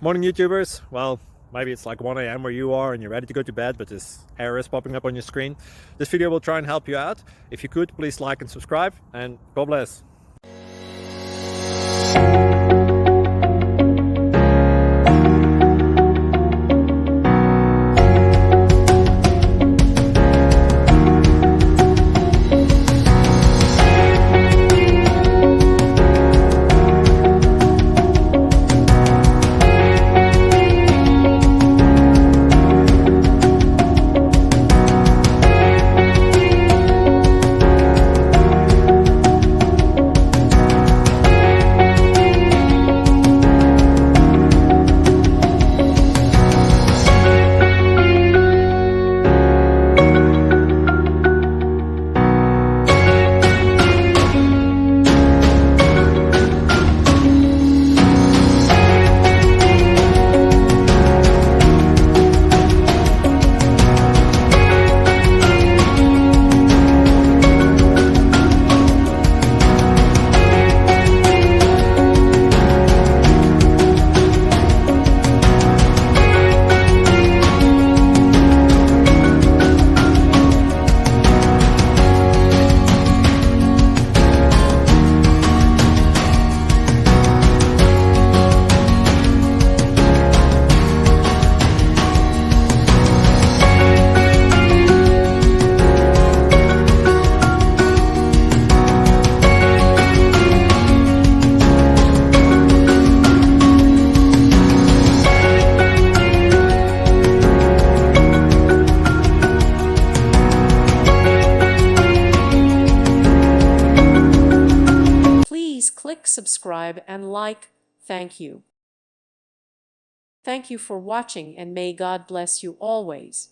Morning YouTubers. Well, maybe it's like 1 a.m. where you are and you're ready to go to bed, but this error is popping up on your screen. This video will try and help you out. If you could, please like and subscribe, and God bless. Please click subscribe and like. Thank you. Thank you for watching, and may God bless you always.